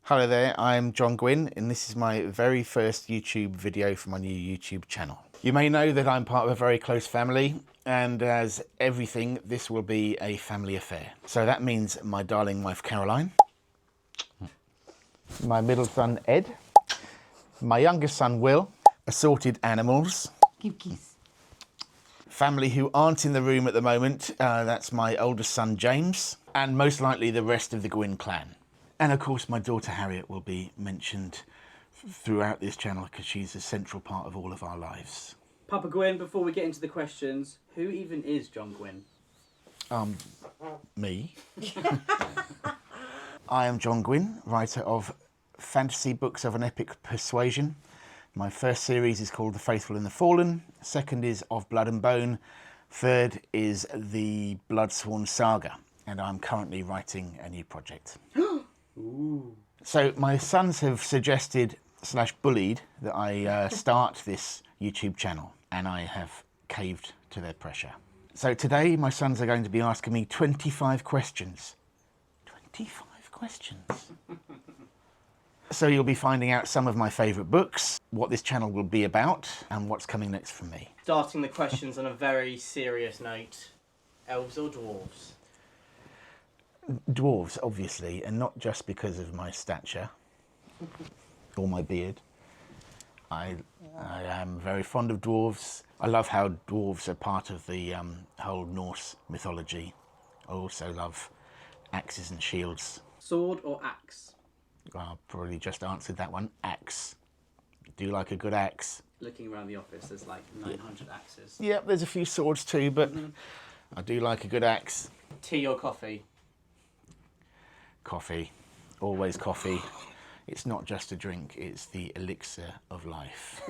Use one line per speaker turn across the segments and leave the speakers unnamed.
Hello there, I'm John Gwynne and this is my very first YouTube video for my new YouTube channel. You may know that I'm part of a very close family, and as everything, this will be a family affair. So that means my darling wife Caroline, my middle son Ed, my youngest son Will, assorted animals,
Geekies.
family who aren't in the room at the moment, that's my oldest son James, and most likely the rest of the Gwynne clan. And of course my daughter Harriet will be mentioned throughout this channel because she's a central part of all of our lives.
Papa Gwynne, before we get into the questions, who even is John Gwynne?
Me. I am John Gwynne, writer of fantasy books of an epic persuasion. My first series is called The Faithful and the Fallen, second is Of Blood and Bone, third is the Bloodsworn Saga, and I'm currently writing a new project.
Ooh.
So my sons have suggested / bullied that I start this YouTube channel, and I have caved to their pressure. So today my sons are going to be asking me 25 questions. 25 questions. So you'll be finding out some of my favourite books, what this channel will be about, and what's coming next from me.
Starting the questions on a very serious note, elves or dwarves?
Dwarves, obviously, and not just because of my stature or my beard. I am very fond of dwarves. I love how dwarves are part of the whole Norse mythology. I also love axes and shields.
Sword or axe?
Well, I've probably just answered that one. Axe. Do like a good axe.
Looking around the office, there's like 900 axes.
Yep, there's a few swords too, but I do like a good axe.
Tea or coffee?
Coffee. Always coffee. It's not just a drink, it's the elixir of life.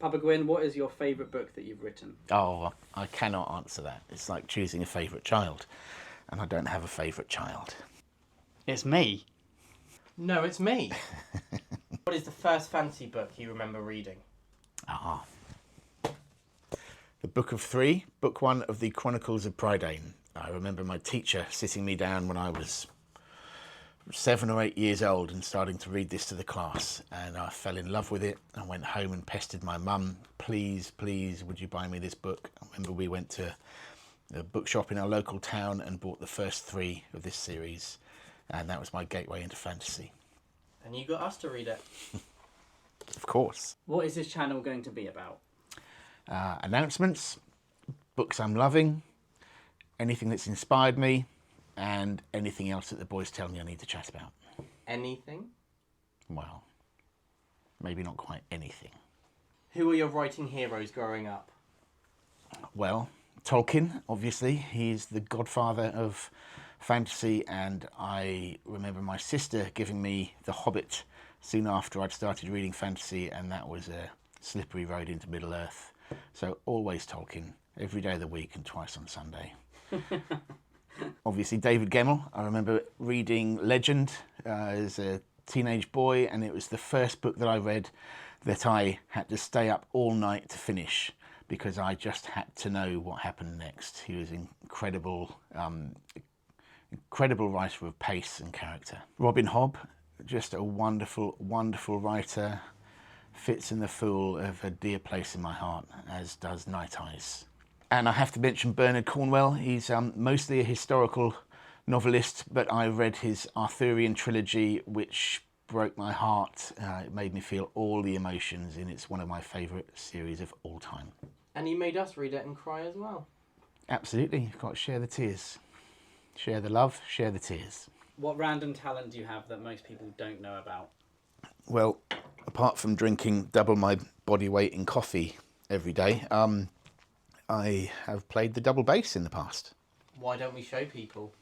Papa Gwynne, what is your favourite book that you've written?
Oh, I cannot answer that. It's like choosing a favourite child, and I don't have a favourite child.
It's me.
No, it's me. What is the first fantasy book you remember reading?
Ah. The Book of Three, book one of the Chronicles of Prydain. I remember my teacher sitting me down when I was 7 or 8 years old and starting to read this to the class, and I fell in love with it. I went home and pestered my mum, please, would you buy me this book? I remember we went to a bookshop in our local town and bought the first 3 of this series, and that was my gateway into fantasy.
And you got us to read it.
Of course.
What is this channel going to be about?
Announcements, books I'm loving, anything that's inspired me, and anything else that the boys tell me I need to chat about.
Anything?
Well, maybe not quite anything.
Who are your writing heroes growing up?
Well, Tolkien, obviously. He's the godfather of fantasy, and I remember my sister giving me The Hobbit soon after I'd started reading fantasy, and that was a slippery road into Middle-earth. So always Tolkien, every day of the week and twice on Sunday. Obviously David Gemmell. I remember reading Legend as a teenage boy, and it was the first book that I read that I had to stay up all night to finish because I just had to know what happened next. He was an incredible writer of pace and character. Robin Hobb, just a wonderful, wonderful writer. Fitz and the Fool have a dear place in my heart, as does Night Eyes. And I have to mention Bernard Cornwell. He's mostly a historical novelist, but I read his Arthurian trilogy, which broke my heart. It made me feel all the emotions, and it's one of my favourite series of all time.
And you made us read it and cry as well.
Absolutely, you've got to share the tears. Share the love, share the tears.
What random talent do you have that most people don't know about?
Well, apart from drinking double my body weight in coffee every day, I have played the double bass in the past.
Why don't we show people?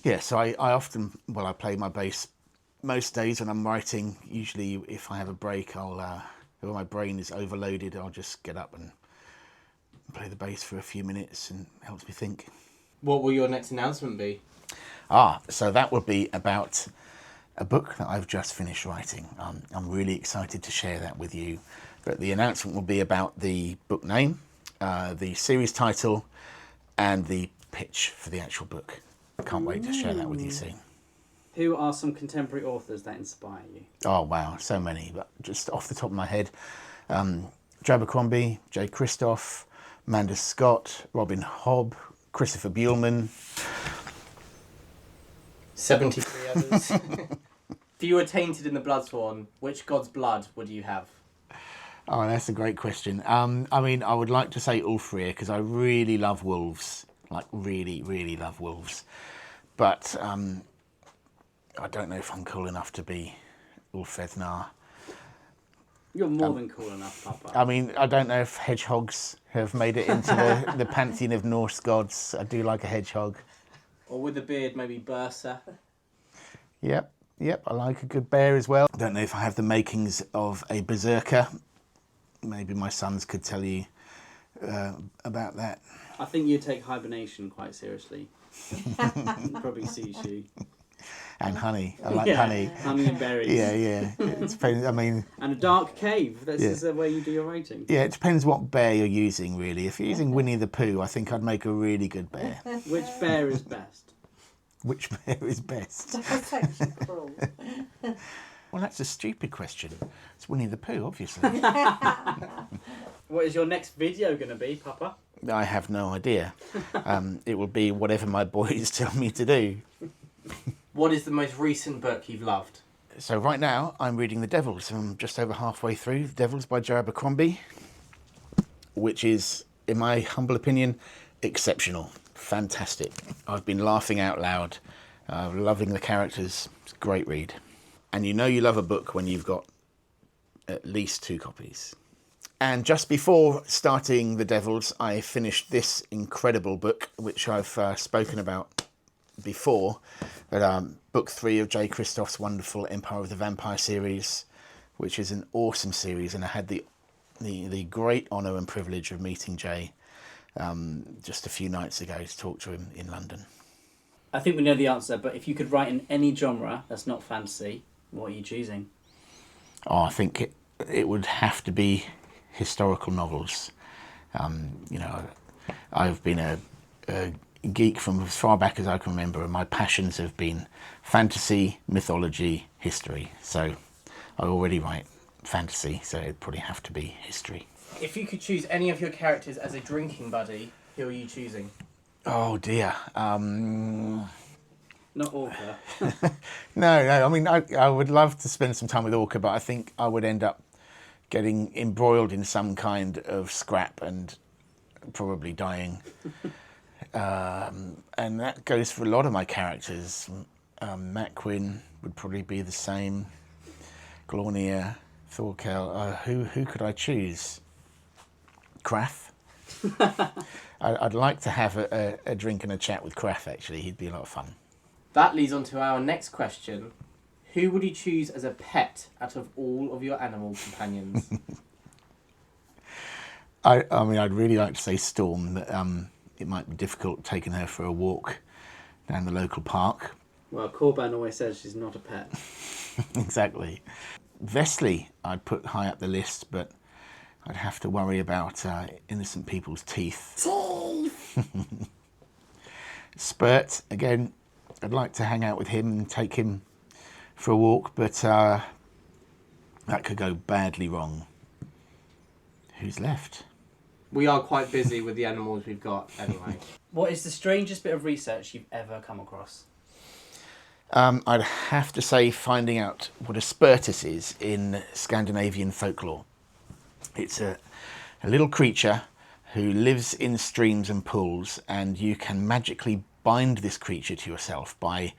Yeah, so I often, well, I play my bass most days when I'm writing. Usually if I have a break, I'll, if my brain is overloaded, I'll just get up and play the bass for a few minutes, and it helps me think.
What will your next announcement be?
So that would be about a book that I've just finished writing. I'm really excited to share that with you. But the announcement will be about the book name, the series title, and the pitch for the actual book. Can't wait to share that with you soon.
Who are some contemporary authors that inspire you?
Oh, wow, so many. But just off the top of my head, Abercrombie, J. Christoph, Amanda Scott, Robin Hobb, Christopher Buehlman.
73 others. If you were tainted in the blood swan, which god's blood would you have?
Oh, that's a great question. I mean, I would like to say Ulfrir because I really love wolves. Like, really, really love wolves. But I don't know if I'm cool enough to be Ulfethnar.
You're more than cool enough, Papa.
I mean, I don't know if hedgehogs have made it into the pantheon of Norse gods. I do like a hedgehog.
Or with a beard, maybe Bursa.
Yep, I like a good bear as well. I don't know if I have the makings of a berserker. Maybe my sons could tell you about that.
I think you take hibernation quite seriously. Probably sushi.
And honey. I like honey.
Honey and berries.
Yeah. It depends, I mean...
And a dark cave. This is where you do your writing.
Yeah, it depends what bear you're using, really. If you're using Winnie the Pooh, I think I'd make a really good bear.
Which bear is best?
Which bear is best?
That's actually cruel.
Well, that's a stupid question. It's Winnie the Pooh, obviously.
What is your next video going to be, Papa?
I have no idea. It will be whatever my boys tell me to do.
What is the most recent book you've loved?
So right now, I'm reading The Devils. I'm just over halfway through The Devils by Joe Abercrombie, which is, in my humble opinion, exceptional. Fantastic. I've been laughing out loud, loving the characters. It's a great read. And you know you love a book when you've got at least 2 copies. And just before starting The Devils, I finished this incredible book, which I've spoken about before. But book 3 of J. Christoph's wonderful Empire of the Vampire series, which is an awesome series. And I had the great honour and privilege of meeting Jay just a few nights ago to talk to him in London.
I think we know the answer, but if you could write in any genre that's not fantasy, what are you choosing?
Oh, I think it would have to be historical novels. I've been a geek from as far back as I can remember, and my passions have been fantasy, mythology, history. So I already write fantasy, so it'd probably have to be history.
If you could choose any of your characters as a drinking buddy, who are you choosing?
Oh dear.
Not Orca.
No. I mean, I would love to spend some time with Orca, but I think I would end up getting embroiled in some kind of scrap and probably dying. And that goes for a lot of my characters. Matt Quinn would probably be the same. Glornia, Thorkel. Who could I choose? Crath. I'd like to have a drink and a chat with Crath, actually. He'd be a lot of fun.
That leads on to our next question. Who would you choose as a pet out of all of your animal companions?
I mean, I'd really like to say Storm, but it might be difficult taking her for a walk down the local park.
Well, Corban always says she's not a pet.
Exactly. Vesely, I'd put high up the list, but I'd have to worry about innocent people's teeth. Spurt, again, I'd like to hang out with him and take him for a walk, but that could go badly wrong. Who's left?
We are quite busy with the animals we've got anyway.
What is the strangest bit of research you've ever come across?
I'd have to say finding out what a spurtus is in Scandinavian folklore. It's a little creature who lives in streams and pools, and you can magically bind this creature to yourself by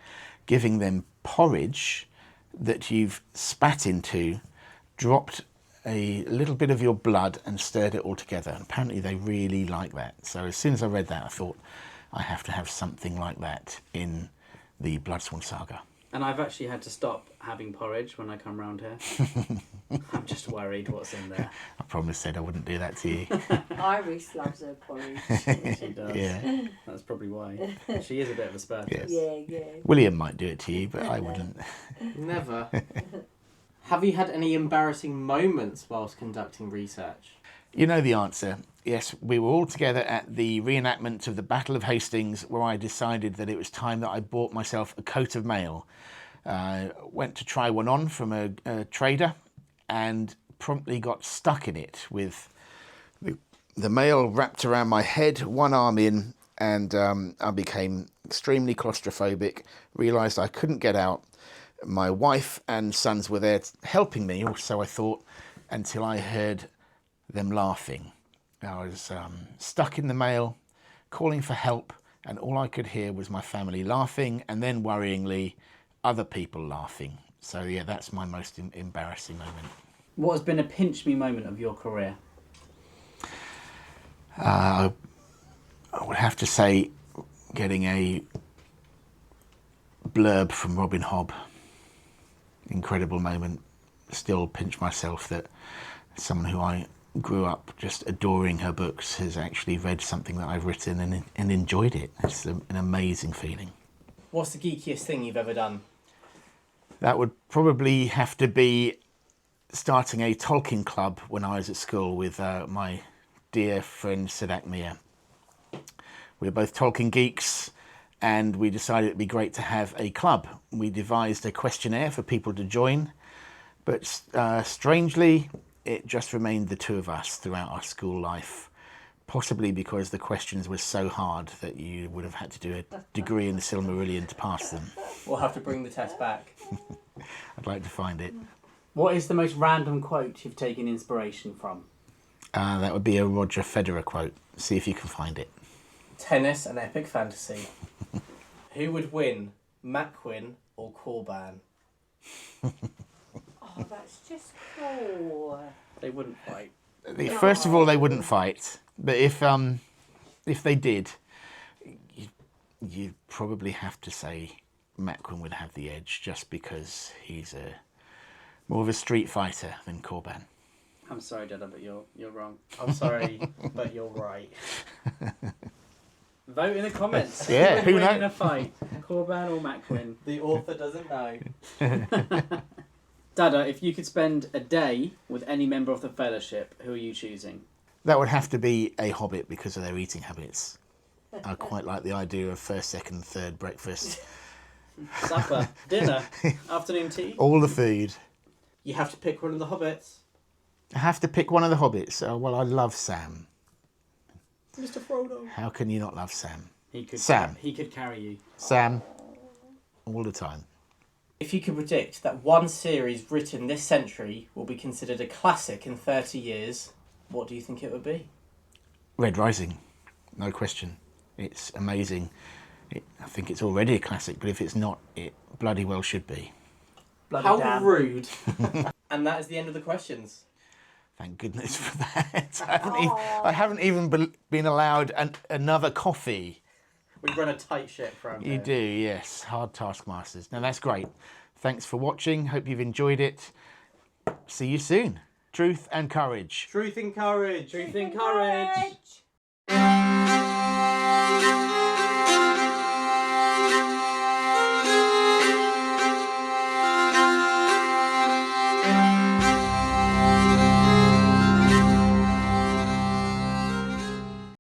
giving them porridge that you've spat into, dropped a little bit of your blood and stirred it all together. And apparently they really like that. So as soon as I read that, I thought I have to have something like that in the Bloodsworn Saga.
And I've actually had to stop having porridge when I come round here. I'm just worried what's in there.
I promised said I wouldn't do that to you.
Iris loves her porridge.
She does.
Yeah.
That's probably why. She is a bit of a spurtus.
Yes.
Yeah.
William might do it to you, but I wouldn't.
Never. Have you had any embarrassing moments whilst conducting research?
You know the answer. Yes, we were all together at the reenactment of the Battle of Hastings, where I decided that it was time that I bought myself a coat of mail. Went to try one on from a trader and promptly got stuck in it with the mail wrapped around my head, one arm in, and I became extremely claustrophobic, realised I couldn't get out. My wife and sons were there helping me, or so I thought, until I heard them laughing. I was stuck in the mail, calling for help, and all I could hear was my family laughing, and then worryingly, other people laughing. So yeah, that's my most embarrassing moment.
What has been a pinch me moment of your career?
I would have to say getting a blurb from Robin Hobb. Incredible moment. Still pinch myself that someone who I grew up just adoring her books has actually read something that I've written and enjoyed it. It's an amazing feeling.
What's the geekiest thing you've ever done?
That would probably have to be starting a Tolkien club when I was at school with my dear friend Sadak Mir. We were both Tolkien geeks, and we decided it'd be great to have a club. We devised a questionnaire for people to join, but strangely, it just remained the two of us throughout our school life, possibly because the questions were so hard that you would have had to do a degree in the Silmarillion to pass them.
We'll have to bring the test back.
I'd like to find it.
What is the most random quote you've taken inspiration from?
That would be a Roger Federer quote. See if you can find it.
Tennis and epic fantasy. Who would win, Mackwin or Corban?
Oh, that's just cool.
They wouldn't fight.
First of all, they wouldn't fight, but if they did, you'd probably have to say Mackwin would have the edge, just because he's more of a street fighter than Corban.
I'm sorry, Dada, but you're wrong.
I'm sorry, but you're right.
Vote in the comments.
Yeah, who
win in
knows?
a fight, Corban or Mackwin?
The author doesn't know.
Dada, if you could spend a day with any member of the Fellowship, who are you choosing?
That would have to be a hobbit because of their eating habits. I quite like the idea of first, second, third breakfast.
Supper, dinner, afternoon tea?
All the food.
You have to pick one of the hobbits.
I have to pick one of the hobbits. Well, I love Sam.
Mr. Frodo.
How can you not love Sam?
He could
Sam.
He could carry you.
Sam, all the time.
If you could predict that one series written this century will be considered a classic in 30 years, what do you think it would be?
Red Rising, no question. It's amazing. I think it's already a classic, but if it's not, it bloody well should be.
Bloody
How
damn.
rude. And that is the end of the questions.
Thank goodness for that. I haven't even been allowed another coffee.
We run a tight ship around
You
here.
do, yes. Hard taskmasters. Now, that's great. Thanks for watching. Hope you've enjoyed it. See you soon. Truth and courage.
Truth and courage.
Truth and courage.
Courage.